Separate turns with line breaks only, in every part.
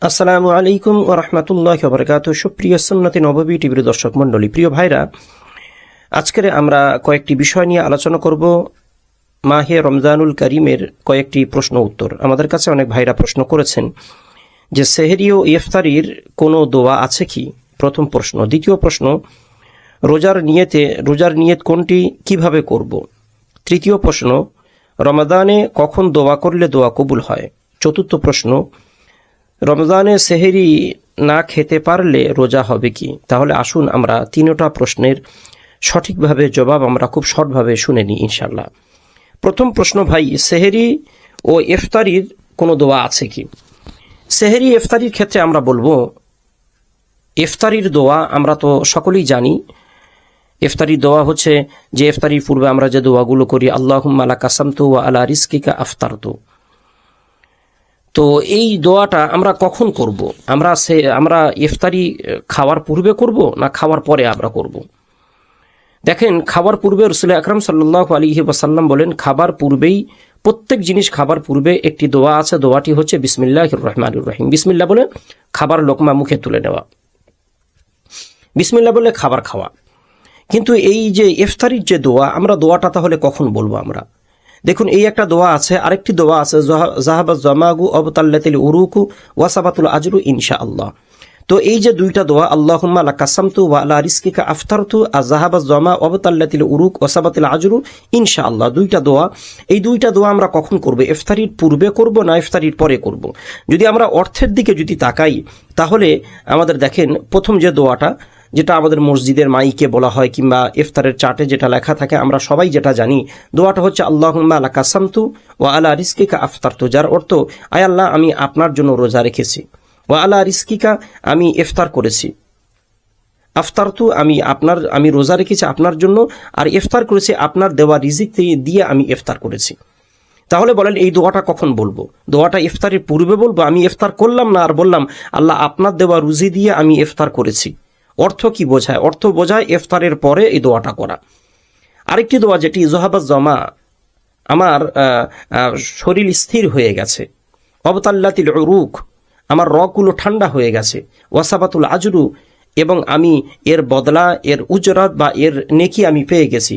আসসালামু আলাইকুম ওয়া রাহমাতুল্লাহি ওয়া বারাকাতুহু। সুপ্রিয় সুন্নতি নববী টিভির দর্শক মণ্ডলী, প্রিয় ভাইরা, আজকের আমরা কয়েকটি বিষয় নিয়ে আলোচনা করব। মাহে রমজানুল করিমের কয়েকটি প্রশ্ন উত্তর। আমাদের কাছে অনেক ভাইরা প্রশ্ন করেছেন যে সেহরি ও ইফতারির কোনো দোয়া আছে কি, প্রথম প্রশ্ন। দ্বিতীয় প্রশ্ন, রোজার নিয়ত কোনটি, কিভাবে করব। তৃতীয় প্রশ্ন, রমাদানে কখন দোয়া করলে দোয়া কবুল হয়। চতুর্থ প্রশ্ন, রমজানে সেহরি না খেতে পারলে রোজা হবে কি। তাহলে আসুন আমরা তিনটা প্রশ্নের সঠিকভাবে জবাব আমরা খুব শর্টভাবে শুনে নিই ইনশাল্লাহ। প্রথম প্রশ্ন, ভাই, সেহরি ও ইফতারির কোনো দোয়া আছে কি। সেহরি ইফতারির ক্ষেত্রে আমরা বলবো, ইফতারির দোয়া আমরা তো সকলেই জানি। ইফতারির দোয়া হচ্ছে যে ইফতারির পূর্বে আমরা যে দোয়াগুলো করি, আল্লাহুম্মা লা কাসামতু ওয়া আলা রিজকিকা আফতারতু। তো এই দোয়াটা আমরা কখন করব? আমরা ইফতারি খাওয়ার পূর্বে করব না খাওয়ার পরে আমরা করব? দেখেন, খাবার পূর্বে রাসূল আকরাম সাল্লাল্লাহু আলাইহি ওয়াসাল্লাম বলেন, খাবার পূর্বেই, প্রত্যেক জিনিস খাবার পূর্বে একটি দোয়া আছে। দোয়াটি হচ্ছে বিসমিল্লাহির রহমানির রহিম। বিসমিল্লাহ বলে খাবার লোকমা মুখে তুলে নেওয়া, বিসমিল্লাহ বলে খাবার খাওয়া। কিন্তু এই যে ইফতারির যে দোয়া, আমরা দোয়াটা তাহলে কখন বলবো আমরা? দেখুন, এই একটা দোয়া আছে, আরেকটি দোয়া আছে, জাহাবাজ জামাগু অবতাল্লাতিল উরুকু ওয়াসাবাতুল আজরু ইনশাআল্লাহ। তো এই যে দুইটা দোয়া, আল্লাহুম্মা লা কাসামতু ওয়া আলা রিজকিকা আফতারতু আর জাহাবাজ জামা অবতাল্লাতিল উরুক ওয়াসাবাতুল আজরু ইনশাআল্লাহ, দুইটা দোয়া। এই দুইটা দোয়া আমরা কখন করব? ইফতারির পূর্বে করব না ইফতারির পরে করব? যদি আমরা অর্থের দিকে যদি তাকাই, তাহলে আমাদের দেখেন প্রথম যে দোয়াটা, যেটা আমাদের মসজিদের মাইকে বলা হয় কিংবা ইফতারের চার্টে যেটা লেখা থাকে, আমরা সবাই যেটা জানি, দোয়াটা হচ্ছে আল্লাহুম্মা লা কাসামতু ওয়া আলা রিজকিকা আফতারতু, যার অর্থ, আয় আল্লাহ, আমি আপনার জন্য রোজা রেখেছি, ওয়া আলা রিজকিকা, আমি ইফতার করেছি, আফতারতু, আমি রোজা রেখেছি আপনার জন্য, আর ইফতার করেছি আপনার দেওয়া রিজিক দিয়ে আমি ইফতার করেছি। তাহলে বলেন, এই দোয়াটা কখন বলবো? দোয়াটা ইফতারের পূর্বে বলবো, আমি ইফতার করলাম না আর বললাম আল্লাহ আপনার দেওয়া রুজি দিয়ে আমি ইফতার করেছি। অর্থ কি বোঝায়? অর্থ বোঝায় ইফতারের পরে এই দোয়াটা করা। আরেকটি দোয়া যেটি জাহাবাজ জামা, আমার শরীর স্থির হয়ে গেছে, অবতাল্লাতিল উরুক, আমার রগগুলো ঠান্ডা হয়ে গেছে, ওয়াসাবাতুল আজরু, এবং আমি এর বদলা, এর উজরাত বা এর নেকি আমি পেয়ে গেছি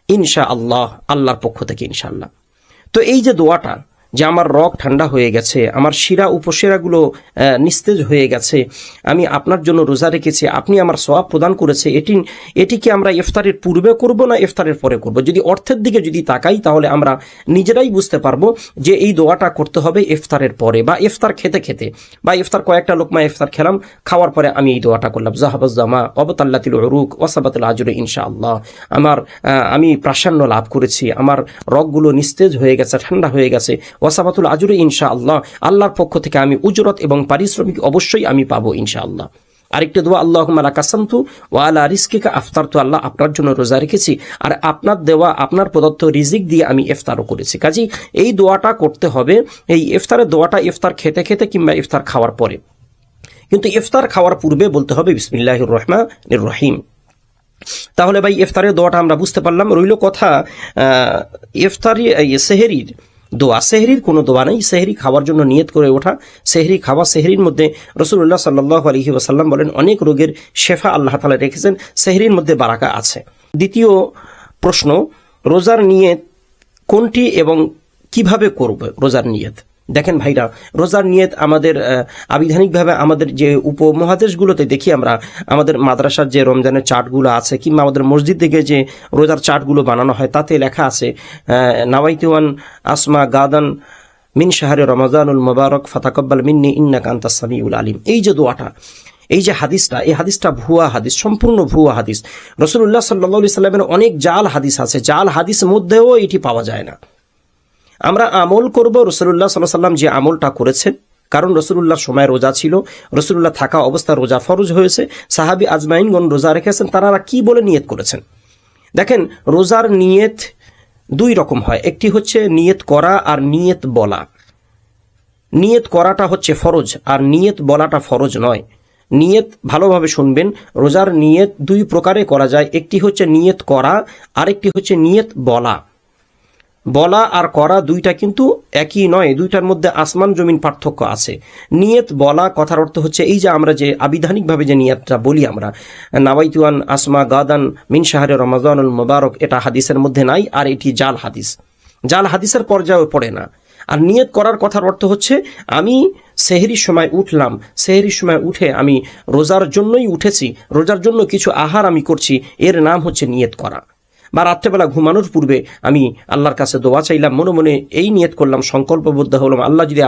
ইনশাআল্লাহ, আল্লাহর পক্ষ থেকে ইনশাআল্লাহ। তো এই যে দোয়াটা, যে আমার রগ ঠান্ডা হয়ে গেছে, আমার শিরা উপশিরাগুলো নিস্তেজ হয়ে গেছে, আমি আপনার জন্য রোজা রেখেছি, আপনি আমার সওয়াব প্রদান করেছে, এটিকে আমরা ইফতারের পূর্বে করব না ইফতারের পরে করব? যদি অর্থের দিকে যদি তাকাই, তাহলে আমরা নিজেরাই বুঝতে পারবো যে এই দোয়াটা করতে হবে ইফতারের পরে, বা ইফতার খেতে খেতে, বা ইফতার কয়েকটা লোকমা ইফতার খেলাম, খাওয়ার পরে আমি এই দোয়াটা করলাম, জাহাবাজ জামা অবতাল্লাতিল উরুক ওয়াসাবাতুল আজরু ইনশাআল্লাহ, আমি প্রাসান্য লাভ করেছি, আমার রগগুলো নিস্তেজ হয়ে গেছে, ঠান্ডা হয়ে গেছে, ওয়াসাবাতুল আজরু ইনশাআল্লাহ, আল্লাহর পক্ষ থেকে আমি উজরত এবং পারিশ্রমিক অবশ্যই আমি পাবো ইনশাআল্লাহ। আরেকটা দোয়া, আল্লাহুম্মা লা কাসামতু ওয়া আলা রিজকিকা আফতারতু, আল্লাহ আপনার জন্য রোজা রেখেছি, আর আপনার দেওয়া, আপনার প্রদত্ত রিজিক দিয়ে আমি ইফতারও করেছি। কাজেই এই দোয়াটা করতে হবে, এই ইফতারের দোয়াটা ইফতার খেতে খেতে কিংবা ইফতার খাওয়ার পরে, কিন্তু ইফতার খাওয়ার পূর্বে বলতে হবে বিসমিল্লাহির রহমানির রহিম। তাহলে ভাই, ইফতারের দোয়াটা আমরা বুঝতে পারলাম। রইল কথা ইফতারি সেহরির দোয়া। সেহরির কোনো দোয়া নেই, সেহরি খাওয়ার জন্য নিয়ত করে ওঠা, সেহরি খাওয়া। সেহরির মধ্যে রাসূলুল্লাহ সাল্লাল্লাহু আলাইহি ওয়াসাল্লাম বলেন, অনেক রোগের শেফা আল্লাহ তাআলা রেখেছেন, সেহরির মধ্যে বারাকা আছে। দ্বিতীয় প্রশ্ন, রোজার নিয়ত কোনটি এবং কিভাবে করব রোজার নিয়ত? দেখেন ভাইরা, রোজার নিয়ত আমাদের আবিধানিকভাবে আমাদের যে উপমহাদেশগুলোতে দেখি আমরা, আমাদের মাদ্রাসার যে রমজানের চার্টগুলো আছে কিংবা আমাদের মসজিদ থেকে যে রোজার চার্টগুলো বানানো হয়, তাতে লেখা আছে নাওয়াইতুয়ান আসমা গাদান মিন শাহরে রমাজানুল মুবারক ফাতাকাব্বাল মিন্নি ইন্নাকা আনতাস সামিউল আলিম। এই যে দোয়াটা, এই যে হাদিসটা, এই হাদিসটা ভুয়া হাদিস, সম্পূর্ণ ভুয়া হাদিস। রাসূলুল্লাহ সাল্লাল্লাহু আলাইহি সাল্লামের অনেক জাল হাদিস আছে, জাল হাদিস মধ্যেও এটি পাওয়া যায় না। আমরা আমল করব রাসূলুল্লাহ সাল্লাল্লাহু আলাইহি সাল্লাম যে আমলটা করেছেন, কারণ রাসূলুল্লাহর সময় রোজা ছিল, রাসূলুল্লাহ থাকা অবস্থা রোজা ফরজ হয়েছে, সাহাবী আজমাইনগণ রোজা রেখেছেন, তারা কি বলে নিয়ত করেছেন। দেখেন, রোজার নিয়ত দুই রকম হয়, একটি হচ্ছে নিয়ত করা আর নিয়ত বলা। নিয়ত করাটা হচ্ছে ফরজ আর নিয়ত বলাটা ফরজ নয়। নিয়ত ভালোভাবে শুনবেন, রোজার নিয়ত দুই প্রকারে করা যায়, একটি হচ্ছে নিয়ত করা, আরেকটি হচ্ছে নিয়ত বলা। বলা আর করা দুইটা কিন্তু একই নয়, দুইটার মধ্যে আসমান জমিন পার্থক্য আছে। নিয়ত বলা কথার অর্থ হচ্ছে এই যে আমরা যে আবিধানিকভাবে যে নিয়তটা বলি আমরা, নাওয়াইতুয়ান আসমা গাদান মিন শাহরে রমাজানুল মুবারক, এটা হাদিসের মধ্যে নাই, আর এটি জাল হাদিস, জাল হাদিসের পর্যায়ে পড়ে না। আর নিয়ত করার কথার অর্থ হচ্ছে আমি সেহরির সময় উঠলাম, সেহরির সময় উঠে আমি রোজার জন্যই উঠেছি, রোজার জন্য কিছু আহার আমি করছি, এর নাম হচ্ছে নিয়ত করা। বা রাত্রেবেলা ঘুমানোর পূর্বে আমি আল্লাহর কাছে দোয়া চাইলাম, মনে মনে এই নিয়ত করলাম, সংকল্পবদ্ধ হলাম, আল্লাহ যদি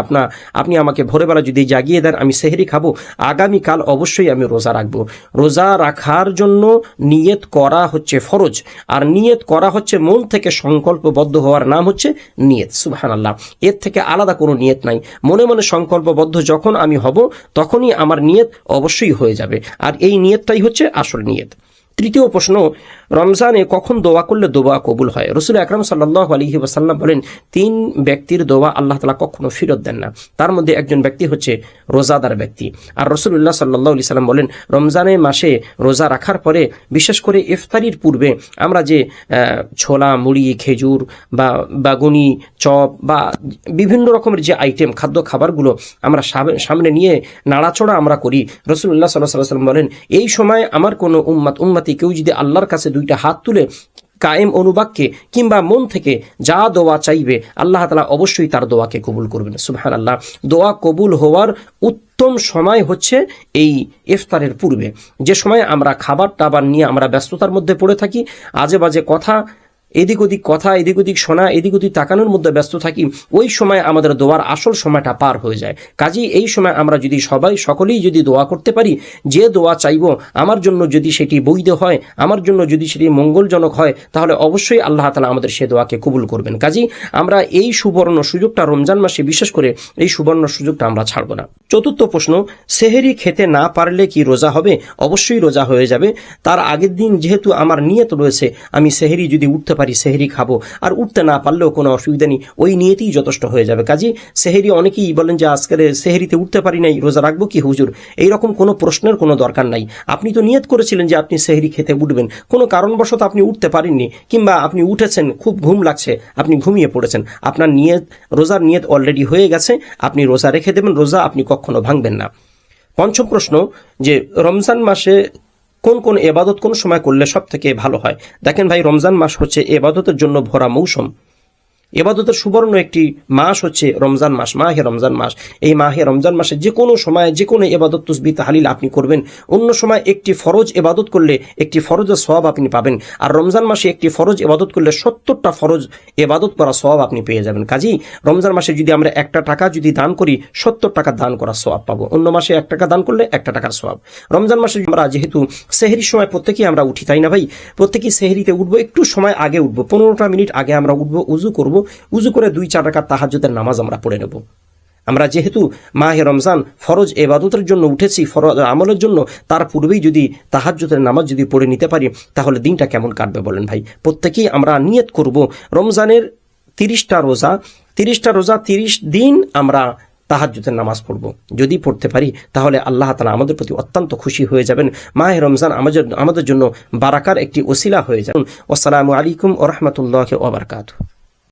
আপনি আমাকে ভোরবেলা যদি জাগিয়ে দেন, আমি সেহরি খাবো, আগামীকাল অবশ্যই আমি রোজা রাখবো। রোজা রাখার জন্য নিয়ত করা হচ্ছে ফরজ, আর নিয়ত করা হচ্ছে মন থেকে সংকল্পবদ্ধ হওয়ার নাম হচ্ছে নিয়ত। সুবহানাল্লাহ, এর থেকে আলাদা কোনো নিয়ত নাই। মনে মনে সংকল্পবদ্ধ যখন আমি হব তখনই আমার নিয়ত অবশ্যই হয়ে যাবে, আর এই নিয়তটাই হচ্ছে আসল নিয়ত। তৃতীয় প্রশ্ন, রমজানে কখন দোয়া করলে দোয়া কবুল হয়? রাসূল আকরাম সাল্লাল্লাহু আলাইহি ওয়াসাল্লাম বলেন, 3 ব্যক্তির দোয়া আল্লাহ তাআলা কখনো ফেরত দেন না। তার মধ্যে একজন ব্যক্তি হচ্ছে রোজাদার ব্যক্তি। আর রাসূলুল্লাহ সাল্লাল্লাহু আলাইহি সাল্লাম বলেন, রমজানের মাসে রোজা রাখার পরে, বিশেষ করে ইফতারির পূর্বে আমরা যে ছোলা, মুড়ি, খেজুর বা বাগুনি, চপ বা বিভিন্ন রকমের যে আইটেম খাদ্য খাবারগুলো আমরা সামনে নিয়ে নাড়াচড়া আমরা করি, রাসূলুল্লাহ সাল্লাল্লাহু আলাইহি সাল্লাম বলেন, এই সময় আমার কোনো উম্মতি কেউ যদি আল্লাহর কাছে 2টা হাত তুলে কায়েম অনুবাক্যে কিংবা মন থেকে যা দোয়া চাইবে, আল্লাহ তাআলা অবশ্যই তার দোয়াকে কবুল করবেন। সুবহানাল্লাহ, দোয়া কবুল হওয়ার উত্তম সময় হচ্ছে এই ইফতারের পূর্বে, যে সময় আমরা খাবার টাবার নিয়ে আমরা ব্যস্ততার মধ্যে পড়ে থাকি, আজে বাজে কথা, এদিক ওদিক শোনা, এদিক ওদিক তাকানোর মধ্যে ব্যস্ত থাকি, ওই সময় আমাদের দোয়ার আসল সময়টা পার হয়ে যায়। কাজেই এই সময় আমরা যদি সকলেই যদি দোয়া করতে পারি, যে দোয়া চাইব আমার জন্য যদি সেটি বৈধ হয়, আমার জন্য যদি সেটি মঙ্গলজনক হয়, তাহলে অবশ্যই আল্লাহ তাআলা আমাদের সে দোয়াকে কবুল করবেন। কাজেই আমরা এই সুবর্ণ সুযোগটা রমজান মাসে, বিশেষ করে এই সুবর্ণ সুযোগটা আমরা ছাড়ব না। চতুর্থ প্রশ্ন, সেহরি খেতে না পারলে কি রোজা হবে? অবশ্যই রোজা হয়ে যাবে। তার আগের দিন যেহেতু আমার নিয়ত রয়েছে আমি সেহরি যদি উঠতে পারি সেহরি খাবো, আর উঠতে না পারলেও কোনো অসুবিধা নেই, ওই নিয়তেই যথেষ্ট হয়ে যাবে। কাজে সেহরি, অনেকেই বলেন যে আজকের সেহরিতে উঠতে পারি নাই, রোজা রাখবো কি হুজুর? এইরকম কোনো প্রশ্নের কোনো দরকার নাই। আপনি তো নিয়ত করেছিলেন যে আপনি সেহরি খেতে উঠবেন, কোনো কারণবশত আপনি উঠতে পারেননি, কিংবা আপনি উঠেছেন, খুব ঘুম লাগছে, আপনি ঘুমিয়ে পড়েছেন, আপনার নিয়ত, রোজার নিয়ত অলরেডি হয়ে গেছে, আপনি রোজা রেখে দেবেন, রোজা আপনি কখনো ভাঙবেন না। পঞ্চম প্রশ্ন, যে রমজান মাসে কোন কোন ইবাদত কোন সময় করলে সব থেকে ভালো হয়? দেখেন ভাই, রমজান মাস হচ্ছে ইবাদতের জন্য ভরা মৌসুম। ইবাদতের সুবর্ণ একটি মাস হচ্ছে রমজান মাস, মাহে রমজান মাস। এই মাহে রমজান মাসে যে কোনো সময় যে কোনো ইবাদত, তাসবিহ, তাহলিল আপনি করবেন। অন্য সময় একটি ফরজ ইবাদত করলে একটি ফরজের সওয়াব আপনি পাবেন, আর রমজান মাসে একটি ফরজ ইবাদত করলে 70টা ফরজ ইবাদত করা সওয়াব আপনি পেয়ে যাবেন। কাজেই রমজান মাসে যদি আমরা 1 টাকা যদি দান করি, 70 টাকা দান করার সওয়াব পাবো। অন্য মাসে 1 টাকা দান করলে 1 টাকার সওয়াব। রমজান মাসে আমরা যেহেতু সেহরির সময় প্রত্যেকেই আমরা উঠি, তাই না ভাই? প্রত্যেকেই সেহরিতে উঠবো, একটু সময় আগে উঠবো, 15টা মিনিট আগে আমরা উঠবো, উজু করব, উজু করে 2-4 রাকাত তাহাজ্জুদের নামাজ আমরা পড়ে নেব। আমরা যেহেতু মাহে রমজান ফরজ ইবাদতের জন্য উঠেছি, ফরজ আমলের জন্য, তার পূর্বেই যদি তাহাজ্জুদের নামাজ যদি পড়ে নিতে পারি, তাহলে দিনটা কেমন কাটবে বলেন ভাই? প্রত্যেকেই আমরা নিয়ত করব রমজানের 30টা রোজা 30 দিন আমরা তাহাজ্জুদের নামাজ পড়ব। যদি পড়তে পারি তাহলে আল্লাহ তাআলা আমাদের প্রতি অত্যন্ত খুশি হয়ে যাবেন। মাহে রমজান আমাদের জন্য বারাকার একটি ওসিলা হয়ে যাবে। আসসালামু আলাইকুম ওয়া রাহমাতুল্লাহি ওয়া বারাকাতুহু।